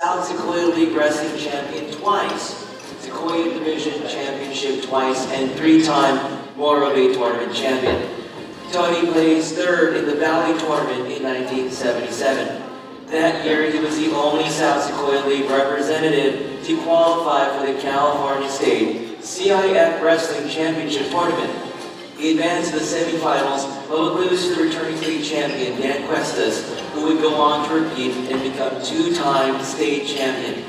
South Sequoia League Wrestling Champion twice, Sequoia Division Championship twice, and 3-time Morro Tournament Champion. Tony placed third in the Valley Tournament in 1977. That year, he was the only South Sequoia League representative to qualify for the California State CIF Wrestling Championship Tournament. He advanced to the semifinals, but would lose to the returning state champion, Dan Cuestas, who would go on to repeat and become 2-time state champion.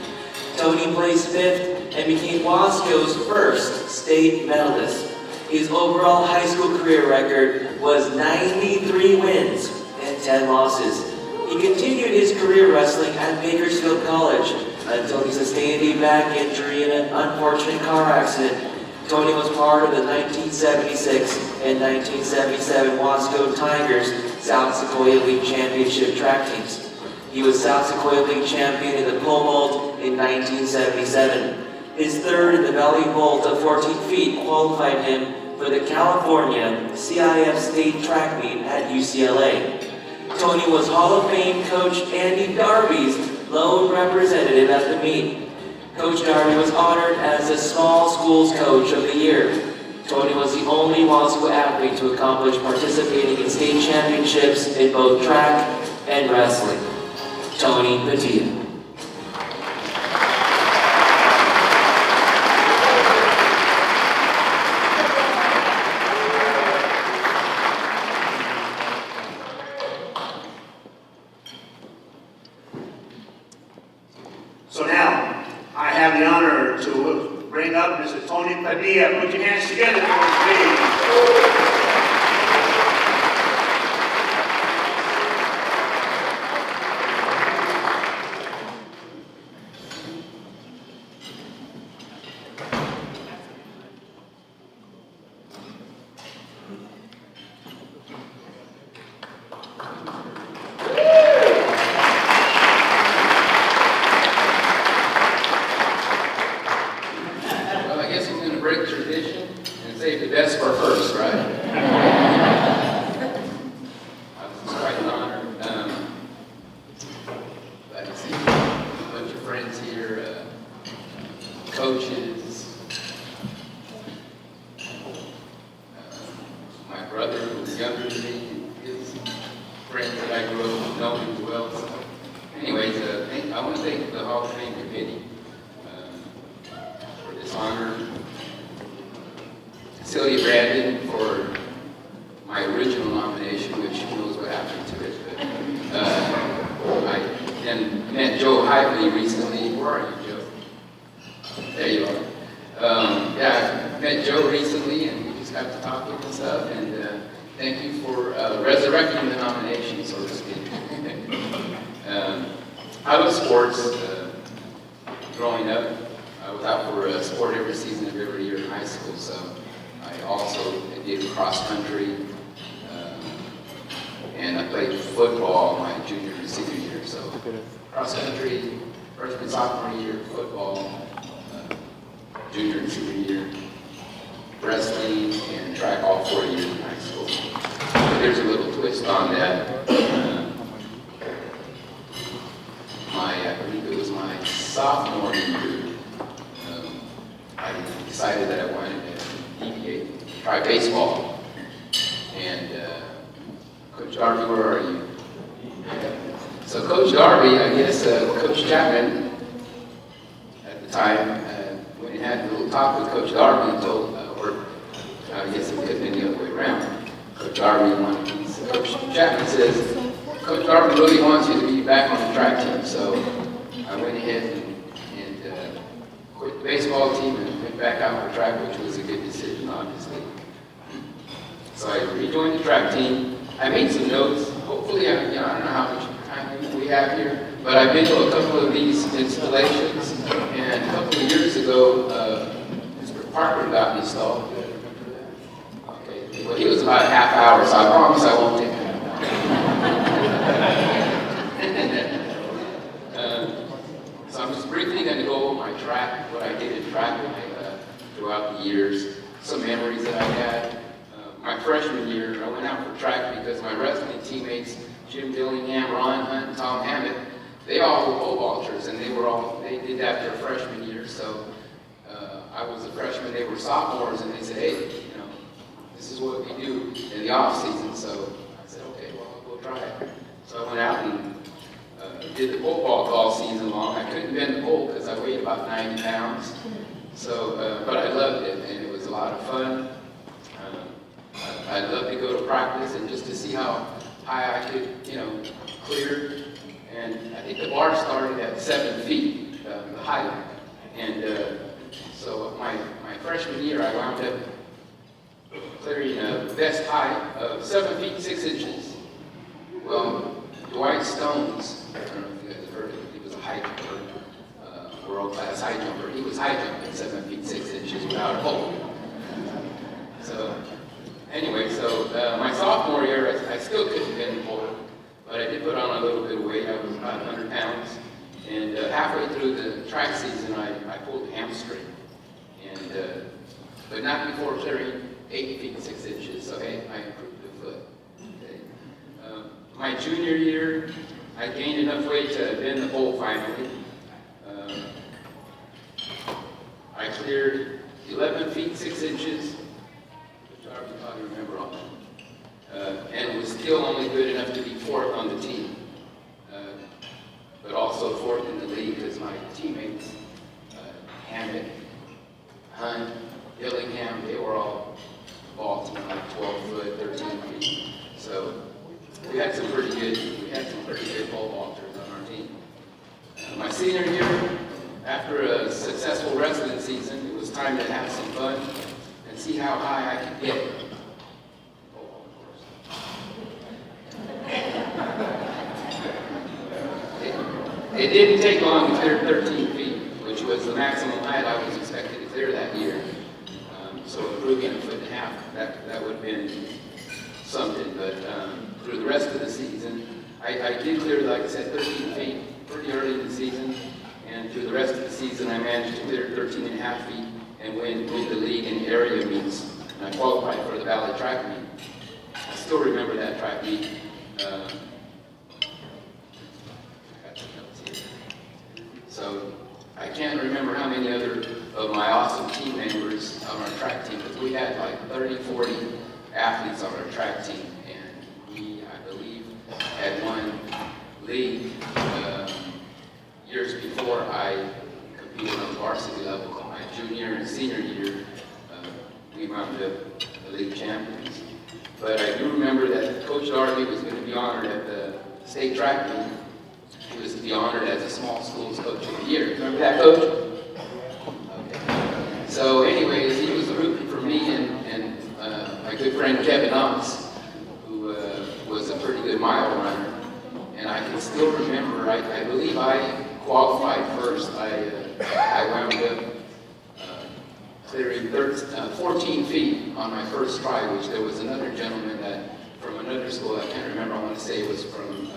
Tony placed 5th and became Wasco's first state medalist. His overall high school career record was 93 wins and 10 losses. He continued his career wrestling at Bakersfield College until he sustained a back injury in an unfortunate car accident. Tony was part of the 1976 and 1977 Wasco Tigers South Sequoia League Championship track teams. He was South Sequoia League champion in the pole vault in 1977. His third in the Valley Vault of 14 feet qualified him for the California CIF State Track Meet at UCLA. Tony was Hall of Fame coach Andy Darby's lone representative at the meet. Coach Darby was honored as the Small Schools Coach of the Year. Tony was the only Wasco athlete to accomplish participating in state championships in both track and wrestling. Tony Padilla. So now, I have the honor to bring up Mr. Tony Padilla. Put your hands together for him, please. Break tradition and save the best for first, right? It's quite an honor. Glad to see a bunch of friends here, coaches, my brother who's younger than me, his friends that I grew up knowing as well. So anyways, I want to thank the Hall of Fame committee for this honor. Celia Brandon for my original nomination, which who knows what happened to it. But, I then met Joe Hively recently. Where are you, Joe? There you are. Yeah, I met Joe recently, and we just got to talking and stuff. And thank you for resurrecting the nomination, so to speak. I love sports. Growing up, I was out for a sport every season of every year in high school. So. I also did cross country, and I played football my junior and senior year. So cross country, freshman, sophomore year, football, junior and senior year, wrestling, and track all 4 years in high school. But there's a little twist on that. I believe it was my sophomore year, I decided that I wanted to try baseball. And Coach Darby, where are you? So Coach Darby, I guess Coach Chapman at the time when he had a little talk with Coach Darby and told, or I guess it could have been the other way around. Coach Darby wanted Coach Chapman says, Coach Darby really wants you to be back on the track team. So I went ahead and quit the baseball team and went back out for track, which was a good decision, obviously. So I rejoined the track team. I made some notes. Hopefully, I don't know how much time we have here, but I've been to a couple of these installations, and a couple of years ago, Mr. Parker got me stalled. Okay, well, he was about a half hour, so I promise I won't take it. So I'm just briefly going to go over my track, what I did in track throughout the years, some memories that I had. My freshman year, I went out for track because my wrestling teammates, Jim Dillingham, Ron Hunt, and Tom Hammett, they all were pole vaulters, and they were They did that their freshman year, so I was a freshman, they were sophomores, and they said, hey, you know, this is what we do in the off season. So I said, okay, well, I'll go try it. So I went out and did the pole vault all season long. I couldn't bend the pole because I weighed about 90 pounds. So, but I loved it, and it was a lot of fun. I'd love to go to practice and just to see how high I could, you know, clear. And I think the bar started at 7 feet, the height. And so my freshman year, I wound up clearing a best height of 7 feet 6 inches. Well, Dwight Stones, I don't know if you guys have heard of him, he was a high jumper, world-class high jumper. He was high jumping 7 feet 6 inches without a pole. So anyway, so my sophomore year, I still couldn't bend the pole, but I did put on a little bit of weight. I was about 100 pounds. And halfway through the track season, I pulled a hamstring. And, but not before clearing 8 feet 6 inches, so hey, I improved the foot. Okay. My junior year, I gained enough weight to bend the pole finally. I cleared 11 feet 6 inches, which I probably remember all that, and was still only good enough to be fourth on the team, but also fourth in the league because my teammates, Hammett, Hunt, Dillingham, they were all ball team, like 12 foot, 13 feet. So we had some pretty good pole vaulters on our team. My senior year, after a successful wrestling season, it was time to have some fun and see how high I could get. It didn't take long to clear 13 feet, which was the maximum height I was expected to clear that year. So improving a foot and a half, that would have been something. But through the rest of the season, I did clear, like I said, 13 feet pretty early in the season. And through the rest of the season, I managed to clear 13 and a half feet and win the league in area meets. And I qualified for the Valley track meet. I still remember that track meet. So I can't remember how many other of my awesome team members on our track team, because we had like 30, 40 athletes on our track team. And we, I believe, had won league years before I competed on the varsity level. My junior and senior year, we wound up the league champions. But I do remember that Coach Darby was going to be honored at the state track meet. He was to be honored as a small schools coach of the year. Remember that, Coach? Okay. So anyways, he was rooting for me and my good friend Kevin Knox, who was a pretty good mile runner. And I can still remember, I believe I qualified first. I wound up clearing 14 feet on my first try, which there was another gentleman that from another school, I can't remember, I want to say it was from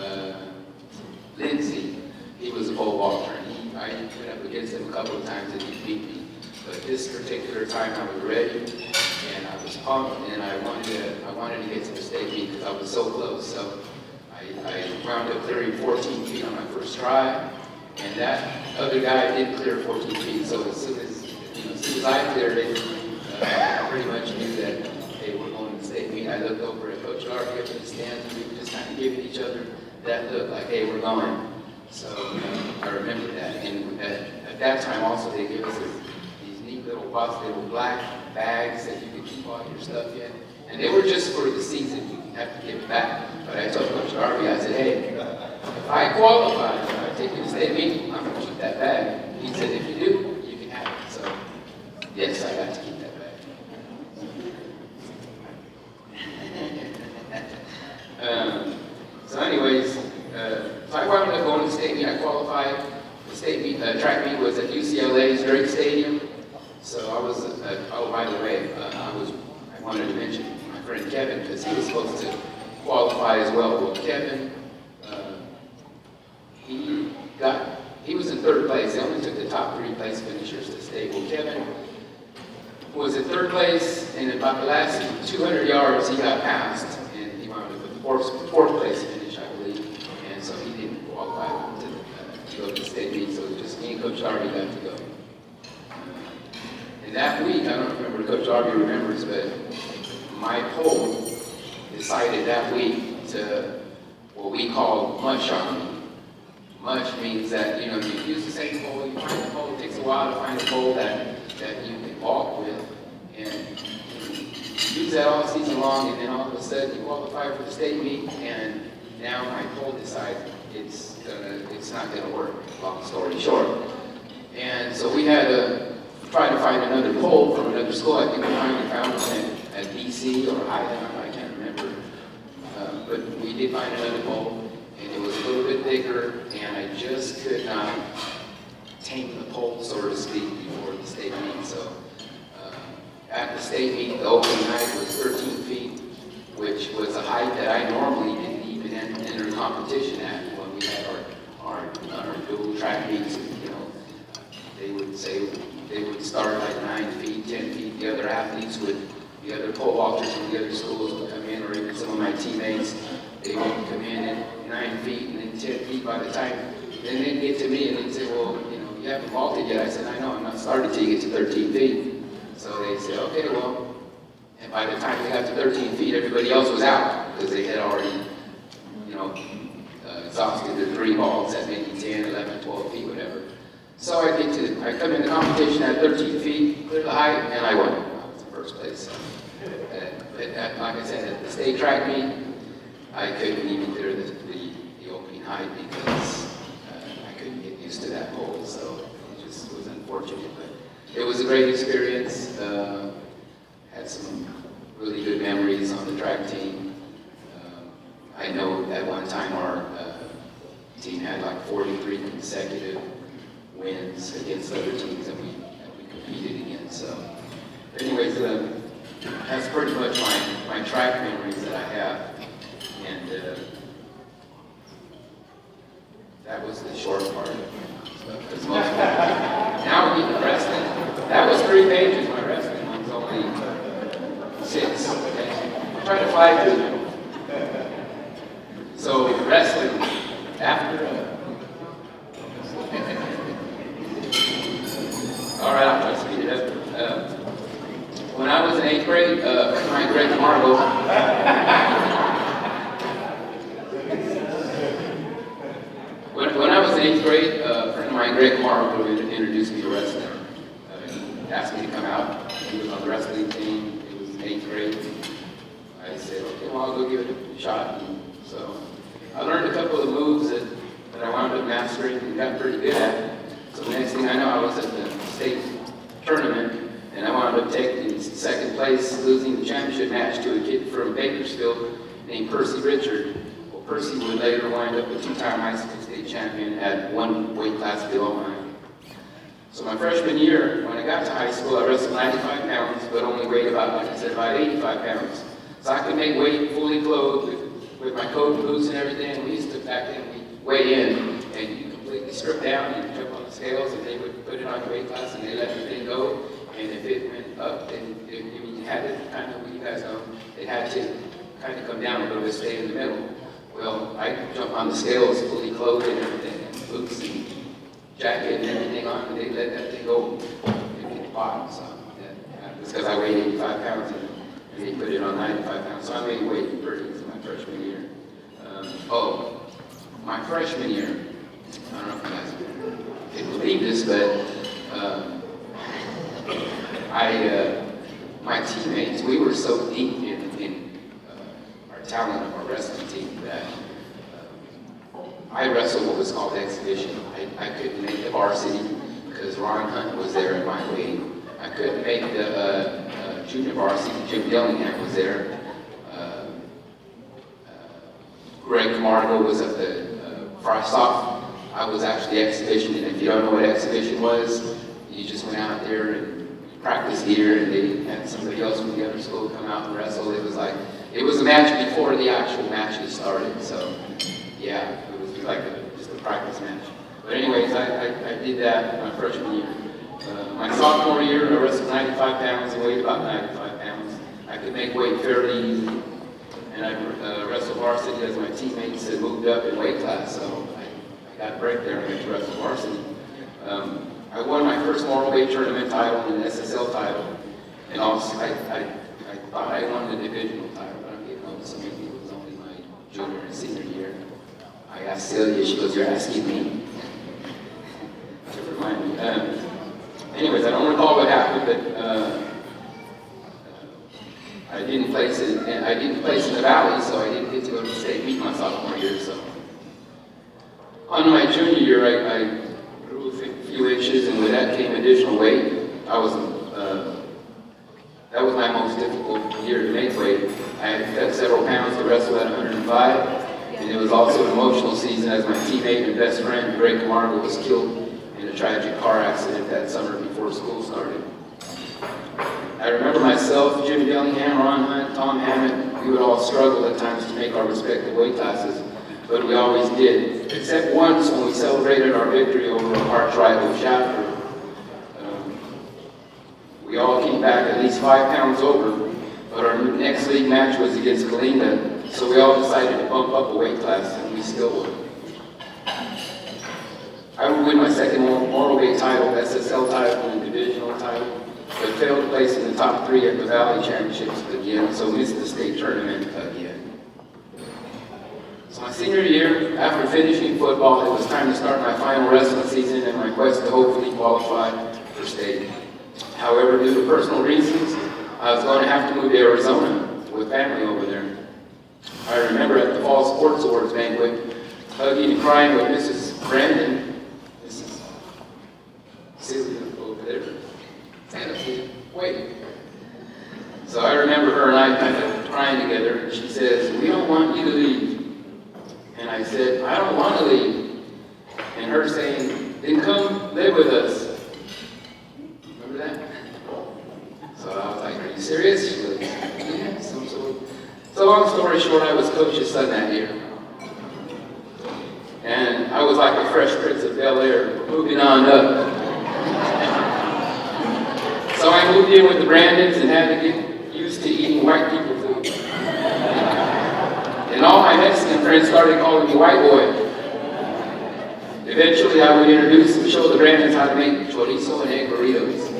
Lindsay. He was a pole vaulter, and I went up against him a couple of times and he beat me. But this particular time I was ready and I was pumped and I wanted to get to the state meet because I was so close. So I wound up clearing 14 feet on my first try, and that other guy did clear 14 feet. So as soon as I cleared it, I pretty much knew that, hey, we're going to the state meet. I looked over at Coach Darby up in the stands, and we were just kind of giving each other that look like, hey, we're going. So I remember that. And at that time also, they gave us these neat little little black bags that you could keep all your stuff in. And they were just for the season. You have to give it back. But I told Coach Darby, I said, hey, if I qualify, if I take you to state meet, I'm going to keep that bag. He said, if you do, you can have it. So yes, I got to keep that bag. So anyways, so I wound up going to state meet. I qualified. The state meet, track meet was at UCLA's Drake Stadium. So I was, oh, by the way, I wanted to mention my friend Kevin, because he was supposed to qualify as well. Well, Kevin, he was in third place. They only took the top 3 place finishers to state. Well, Kevin was in third place, and about the last 200 yards, he got passed, and he wound up with the fourth place finish, I believe. And so he didn't qualify to go to the state meet. So it was just me and Coach Darby got to go. And that week, I don't remember if Coach Darby remembers, but my pole decided that week to what we call mush shopping. Mush means that, you use the same pole, you find a pole, it takes a while to find a pole that you can walk with, and you use that all season long, and then all of a sudden you qualify for the state meet, and now my pole decides it's not gonna work, long story short. And so we had to try to find another pole from another school. I think we finally found one at BC or Highland, I can't remember. But we did find another pole, and it was a little bit bigger, and I just could not tame the pole, so to speak, before the state meet. So at the state meet, the opening height was 13 feet, which was a height that I normally didn't even enter competition at when we had our dual track meets. They would say they would start like 9 feet, 10 feet. The other athletes the other pole vaulters from the other schools would come in, or even some of my teammates, they would come in at 9 feet and then 10 feet by the time. Then they'd get to me and they'd say, well, you haven't vaulted yet. I said, I know, I'm not starting till you get to 13 feet. So they said, okay, well, and by the time they got to 13 feet, everybody else was out because they had already, exhausted their 3 balls at maybe 10, 11, 12 feet, whatever. So I come in the competition at 13 feet, clear the height, and I won. I was in first place. Like I said, at the state track meet, I couldn't even clear the opening height because I couldn't get used to that pole. So it just was unfortunate, but it was a great experience. Had some really good memories on the track team. I know at one time our team had like 43 consecutive wins against other teams that we competed against. So anyways, that's pretty much my track memories that I have. And that was the short part of it. So, now we get to wrestling. That was 3 pages. My wrestling one's only 6. Okay? I'm trying to fly through them. So wrestling, after all right, I'll try to speed it up. When I was in 8th grade, my Greg Margo. When I was in 8th grade, a friend of mine, Greg Margo, introduced me to wrestling. He asked me to come out. He was on the wrestling team. It was in 8th grade. I said, okay, well, I'll go give it a shot. And so I learned a couple of moves that I wound up mastering and got pretty good at. So the next thing I know, I was at the state tournament, and I wound up taking 2nd place, losing the championship match to a kid from Bakersfield named Percy Richard. Well, Percy would later wind up a 2-time high school state champion at 1 weight class below mine. So my freshman year, when I got to high school, I wrestled 95 pounds, but only weighed about, like I said, about 85 pounds. So I could make weight fully clothed with my coat and boots and everything. We used to, back then, we weigh in, and you completely strip down and jump on the scales, and they would put it on your weight class, and they let the thing go. And if it went up, then you had to kind of, you guys know, it had to kind of come down a little bit, stay in the middle. Well, I jumped on the scales, fully clothed and everything, and boots and jacket and everything on, and they let that thing go and hit the bottom. So that was because I weighed 85 pounds, and they put it on 95 pounds. So I made weight pretty easy my freshman year. My freshman year, I don't know if you guys can believe this, but my teammates, we were so deep in our talent of our wrestling team that I wrestled what was called exhibition. I couldn't make the varsity because Ron Hunt was there in my weight. I couldn't make the junior varsity. Jim Dillingham was there. Greg Camargo was at the soft. I was actually exhibition, and if you don't know what exhibition was, you just went out there and practiced here, and they had somebody else from the other school come out and wrestle. It was a match before the actual matches started. So yeah, it was like just a practice match. But anyways, I did that my freshman year. My sophomore year, I wrestled 95 pounds and weighed about 95 pounds. I could make weight fairly easy. And I wrestled varsity as my teammates had moved up in weight class, so I got a break there and went to wrestle varsity. first Morro Bay tournament title and an SSL title. And also, I thought I won the divisional title, but I'm getting old, so maybe it was only my junior and senior year. I asked Celia, she goes, "You're asking me?" To remind me. Anyways, I don't recall what happened, but I didn't place in the Valley, so I didn't get to go to the state meet my sophomore year. So on my junior year, I grew a few inches, and with that came additional weight. That was my most difficult year to make weight. I had to cut several pounds to wrestle at 105, and it was also an emotional season as my teammate and best friend, Greg Camargo, was killed in a tragic car accident that summer before school started. I remember myself, Jim Dillingham, Ron Hunt, Tom Hammond, we would all struggle at times to make our respective weight classes, but we always did, except once when we celebrated our victory over our arch rival Shafter. We all came back at least 5 pounds over, but our next league match was against Kalinga, so we all decided to bump up a weight class, and we still would. I would win my second Morro Bay title, SSL title, and divisional title, but failed to place in the top 3 at the Valley Championships again, so missed the state tournament again. So my senior year, after finishing football, it was time to start my final wrestling season and my quest to hopefully qualify for state. However, due to personal reasons, I was going to have to move to Arizona with family over there. I remember at the Fall Sports Awards banquet, hugging and crying with Mrs. Brandon, Mrs. Celia over there. Stand up, Celia. Wait. So I remember her and I kind of crying together, and she says, "We don't want you to leave." And I said, "I don't want to leave." And her saying, "Then come live with us." Remember that? So I was like, "Are you serious?" She goes, "Yeah." So long story short, I was coach's son that year. And I was like the Fresh Prince of Bel-Air, moving on up. So I moved in with the Brandons and had to get used to eating white people food. And all my Mexican friends started calling me white boy. Eventually I would introduce and show the Brandons how to make chorizo and egg burritos.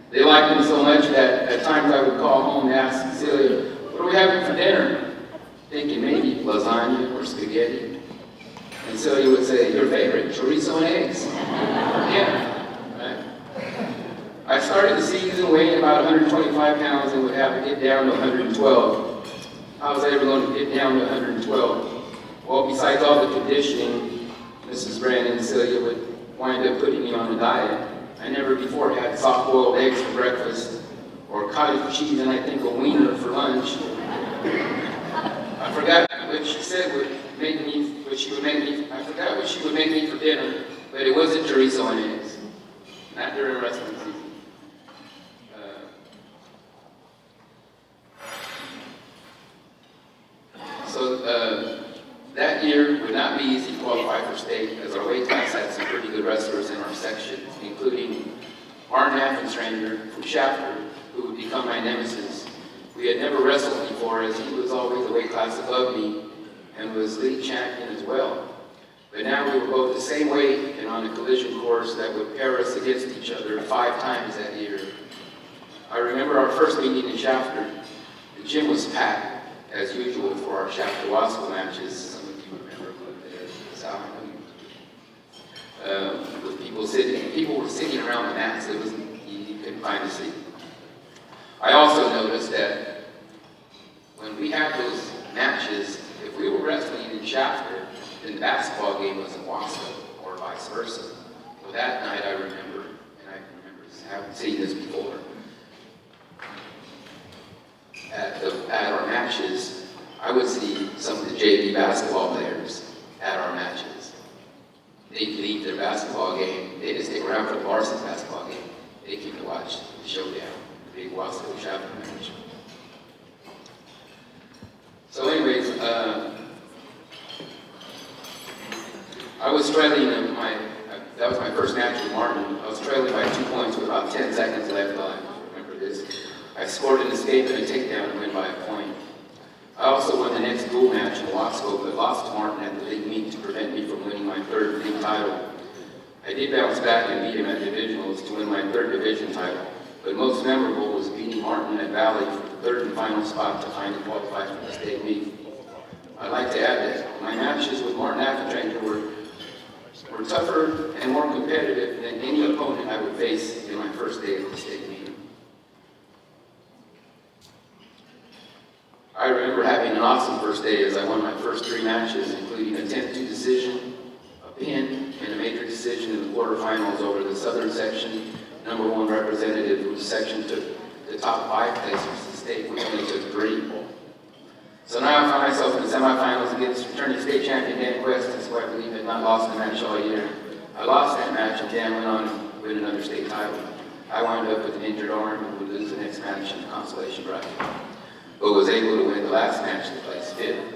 They liked me so much that at times I would call home and ask Celia, "What are we having for dinner?" Thinking maybe lasagna or spaghetti. And Celia would say, "Your favorite, chorizo and eggs." Yeah. I started the season weighing about 125 pounds and would have to get down to 112. How was I ever going to get down to 112? Well, besides all the conditioning, Mrs. Brandon and Celia would wind up putting me on a diet. I never before had soft-boiled eggs for breakfast, or cottage cheese and I think a wiener for lunch. I forgot what she said would make me, what she would make me, I forgot what she would make me for dinner, but it wasn't chorizo and eggs. Not during wrestling season. That year would not be easy to qualify for state, as our weight class had some pretty good wrestlers in our section, including Martin Affenstranger from Shafter, who would become my nemesis. We had never wrestled before, as he was always a weight class above me and was league champion as well. But now we were both the same weight and on a collision course that would pair us against each other 5 times that year. I remember our first meeting in Shafter. The gym was packed, as usual, for our Padilla Wasco matches. Some of you remember there, Sal. With people were sitting around the mats. It was, you couldn't find a seat. I also noticed that when we had those matches, if we were wrestling in Shafter, then the basketball game was in Wasco, or vice versa. Well, that night I remember, and I remember having seen this before, at our matches, I would see some of the JV basketball players at our matches. They'd leave their basketball game. They didn't stick around for the varsity basketball game. They came to watch the showdown, the big Wasco Shafter match. So anyways, I was trailing that was my first match with Martin. I was trailing by 2 points with about 10 seconds left on. Remember this? I scored an escape and a takedown to win by a point. I also won the next dual match in Wasco, but lost to Martin at the league meet to prevent me from winning my 3rd league title. I did bounce back and beat him at divisionals to win my 3rd division title, but most memorable was beating Martin at Valley for the 3rd and final spot to finally qualify for the state meet. I'd like to add that my matches with Martin Affentranger were tougher and more competitive than any opponent I would face in my first day at the state meet. I remember having an awesome first day as I won my first 3 matches, including a 10-2 decision, a pin, and a major decision in the quarterfinals over the Southern Section #1 representative, whose section took the top 5 placers. The state which only took 3. So now I find myself in the semifinals against returning state champion Dan Quest, who I believe had not lost a match all year. I lost that match, and Dan went on to win another state title. I wound up with an injured arm and would lose the next match in the consolation bracket, but was able to win the last match to place 5th.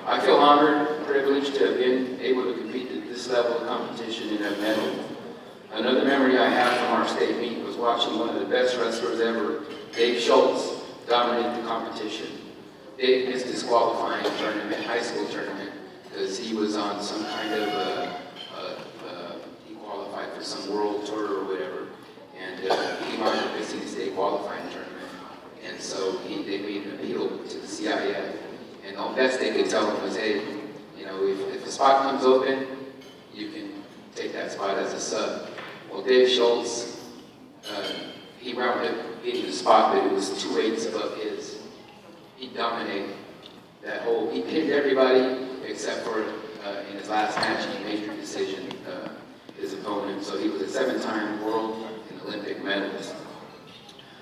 I feel honored and privileged to have been able to compete at this level of competition and have medaled. Another memory I have from our state meet was watching one of the best wrestlers ever, Dave Schultz, dominate the competition. Dave missed his qualifying tournament, high school tournament, because he was on some kind of, he qualified for some world tour or whatever, and he wound up missing his state qualifying tournament. And so they made an appeal to the CIF, and the best they could tell him was, hey, you know, if a spot comes open, you can take that spot as a sub. Well, Dave Schultz, he wound up getting the spot, but it was 2 weights above his. He dominated that whole, he pinned everybody except for in his last match, he made a decision, his opponent. So he was a 7-time world and Olympic medalist.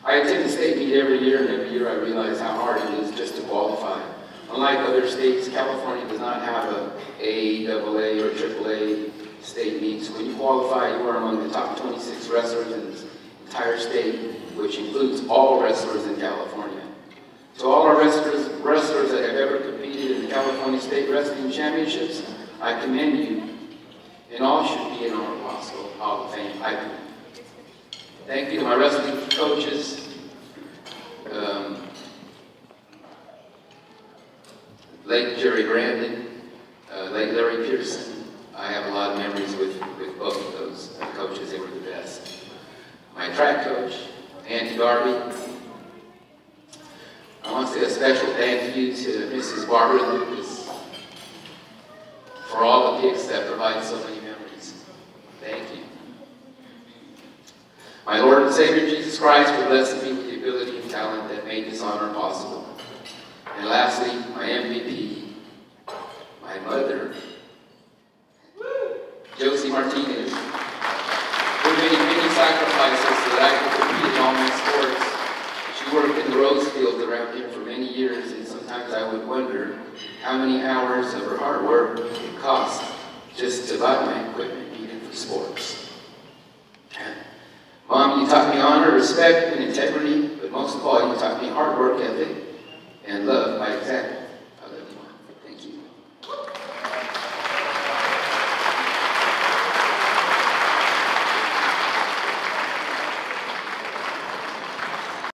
I attend the state meet every year, and every year I realize how hard it is just to qualify. Unlike other states, California does not have a AAA or AAA state meets. When you qualify, you are among the top 26 wrestlers in the entire state, which includes all wrestlers in California. To all our wrestlers that have ever competed in the California State Wrestling Championships, I commend you, and all should be in our Wasco Hall of Fame. Thank you to my wrestling coaches, late Jerry Brandon, late Larry Pearson. I have a lot of memories with both of those coaches. They were the best. My track coach, Andy Garvey. I want to say a special thank you to Mrs. Barbara Lucas for all the gifts that provide so many memories. Thank you. My Lord and Savior Jesus Christ for blessing me with the ability and talent that made this honor possible. And lastly, my MVP, my mother, Josie Martinez, who made many sacrifices so that I could compete in all my sports. She worked in the rose fields around here for many years, and sometimes I would wonder how many hours of her hard work it cost just to buy my equipment needed for sports. Mom, you taught me honor, respect, and integrity, but most of all, you taught me hard work ethic and love by example.